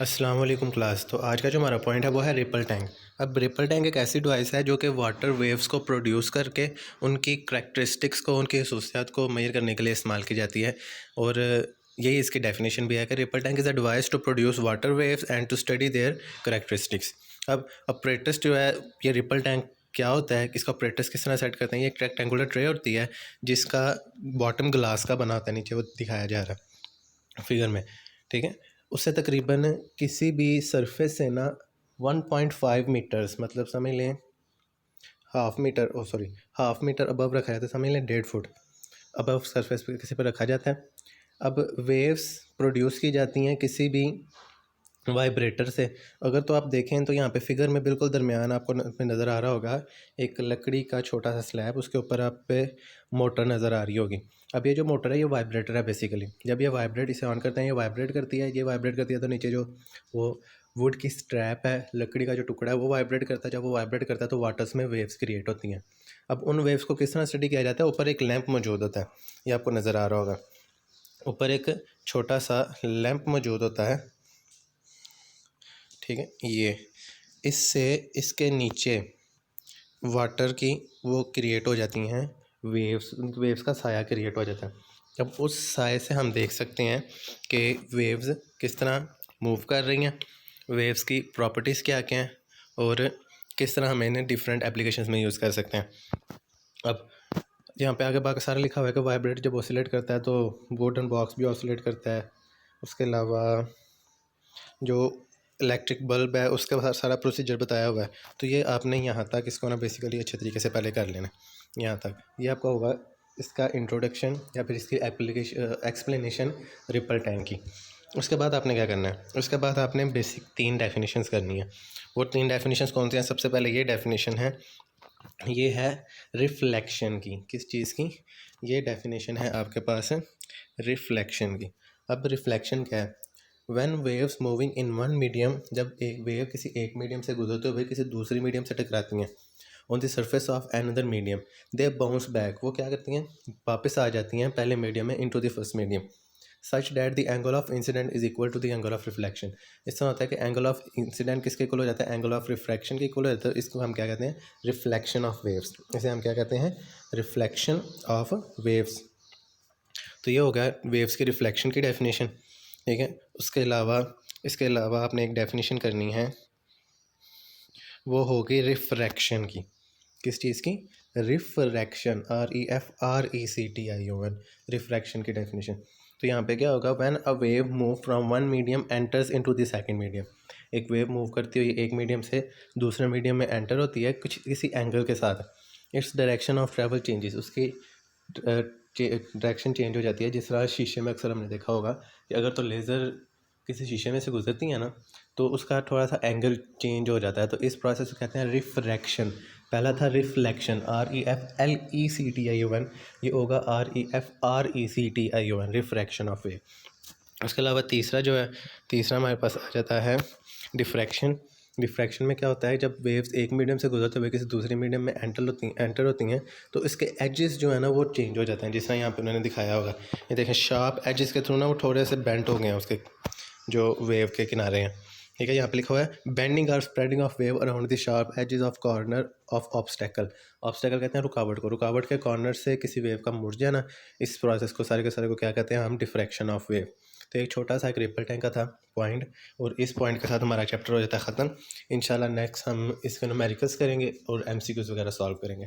अस्सलाम वालेकुम क्लास। तो आज का जो हमारा पॉइंट है वो है रिपल टैंक। अब रिपल टैंक एक ऐसी डिवाइस है जो कि वाटर वेव्स को प्रोड्यूस करके उनकी करैक्टरिस्टिक्स को, उनकी खसूसियात को मेजर करने के लिए इस्तेमाल की जाती है। और यही इसकी डेफिनेशन भी है कि ripple tank is a device to produce water waves and to study their characteristics. अब ऑपरेटर्स जो है, ये रिपल टैंक क्या होता है, इसका ऑपरेटर्स किस तरह सेट करते हैं। ये एक रेक्टेंगुलर ट्रे होती है जिसका बॉटम ग्लास का बना होता है, नीचे वो दिखाया जा रहा है फिगर में, ठीक है। उससे तकरीबन किसी भी सरफेस से ना 1.5 मीटर्स, मतलब समझ लें हाफ मीटर अबव रखा जाता है, समझ लें 1.5 फुट अबव सरफेस पे किसी पर रखा जाता है। अब वेव्स प्रोड्यूस की जाती हैं किसी भी वाइब्रेटर से। अगर तो आप देखें तो यहाँ पे फिगर में बिल्कुल दरमियान आपको नज़र आ रहा होगा एक लकड़ी का छोटा सा स्लैब, उसके ऊपर आप पे मोटर नज़र आ रही होगी। अब ये जो मोटर है ये वाइब्रेटर है बेसिकली। जब ये वाइब्रेट, इसे ऑन करते हैं, ये वाइब्रेट करती है, ये वाइब्रेट करती है तो नीचे जो वो वुड की स्ट्रैप है, लकड़ी का जो टुकड़ा है, वो वाइब्रेट करता है। जब वो वाइब्रेट करता है तो वाटर्स में वेव्स क्रिएट होती हैं। अब उन वेव्स को किस तरह स्टडी किया जाता है, ऊपर एक लैंप मौजूद होता है, ये आपको नज़र आ रहा होगा। ऊपर एक छोटा सा लैंप मौजूद होता है, ठीक है। ये इससे इसके नीचे वाटर की वो क्रिएट हो जाती हैं वेव्स, वेव्स का साया क्रिएट हो जाता है। अब उस साए से हम देख सकते हैं कि वेव्स किस तरह मूव कर रही हैं, वेव्स की प्रॉपर्टीज़ क्या क्या हैं और किस तरह हम इन्हें डिफरेंट एप्लीकेशंस में यूज़ कर सकते हैं। अब यहाँ पे आगे बाकी सारा लिखा हुआ है कि वाइब्रेट जब ऑसिलेट करता है तो वुडन बॉक्स भी ऑसिलेट करता है। उसके अलावा जो इलेक्ट्रिक बल्ब है उसका सारा प्रोसीजर बताया हुआ है। तो ये आपने यहाँ तक इसको ना बेसिकली अच्छे तरीके से पहले कर लेना। यहाँ तक ये आपका होगा इसका इंट्रोडक्शन या फिर इसकी एक्सप्लेनेशन रिपल टैंक की। उसके बाद आपने क्या करना है, उसके बाद आपने बेसिक 3 डेफिनेशंस करनी है। वो 3 डेफिनेशंस कौन सी हैं? सबसे पहले ये डेफिनेशन है, ये है रिफ्लेक्शन की। किस चीज़ की? ये डेफिनेशन है आपके पास रिफ्लेक्शन की। अब रिफ्लेक्शन क्या है? When waves moving in one medium, जब एक वेव किसी एक मीडियम से गुजरते हुए किसी दूसरी मीडियम से टकराती हैं, on the surface of another medium they bounce back, वो क्या करती हैं, वापस आ जाती हैं पहले मीडियम में into the first medium, such that the angle of incident is equal to the angle of reflection. इस तरह होता है कि एंगल ऑफ इंसिडेंट किसके इक्वल हो जाता है? एंगल ऑफ रिफ्रैक्शन के इक्वल हो जाता है। इसको हम क्या कहते हैं? Reflection of waves. इसे हम क्या कहते हैं? Reflection of waves. तो ये हो गया वेव्स की रिफ्लेक्शन की डेफिनेशन, ठीक है। इसके अलावा आपने एक डेफिनेशन करनी है, वो होगी रिफ्रैक्शन की। किस चीज़ की? रिफ्रैक्शन, REFRECTION, रिफ्रैक्शन की डेफिनेशन। तो यहाँ पे क्या होगा? When a wave move from one medium enters into the second medium, एक वेव मूव करती हुई एक मीडियम से दूसरे मीडियम में एंटर होती है कुछ किसी एंगल के साथ, its direction of travel changes, उसकी डायरेक्शन चेंज हो जाती है। जिस तरह शीशे में अक्सर हमने देखा होगा कि अगर तो लेज़र किसी शीशे में से गुजरती है ना, तो उसका थोड़ा सा एंगल चेंज हो जाता है। तो इस प्रोसेस को कहते हैं रिफ्रैक्शन। पहला था रिफ्लेक्शन, REFLECTION, ये होगा REFRECTION, रिफ्रैक्शन ऑफ वेव। उसके अलावा तीसरा हमारे पास आ जाता है डिफ्रैक्शन। डिफ्रैक्शन में क्या होता है? जब वेव्स एक मीडियम से गुजरते हुए किसी दूसरे मीडियम में एंटर होती हैं तो इसके एजेस जो है ना वो चेंज हो जाते हैं। जिस तरह यहाँ पे उन्होंने दिखाया होगा, ये देखें शार्प एजेस के थ्रू ना वो थोड़े से बेंट हो गए हैं उसके जो वेव के किनारे हैं, ठीक है। यहाँ पे लिखा हुआ है बेंडिंग और spreading of wave around the sharp edges of corner of obstacle. Obstacle कहते हैं रुकावट को, रुकावट के कॉर्नर से किसी वेव का मुड़ जाना। इस प्रोसेस को सारे के सारे को क्या कहते हैं हम? Diffraction of wave. तो एक छोटा सा एक रिपल टैंक का था पॉइंट, और इस पॉइंट के साथ हमारा चैप्टर हो जाता है ख़त्म। इंशाल्लाह नेक्स्ट हम इसके न्यूमेरिकल्स करेंगे और MCQs वगैरह सॉल्व करेंगे।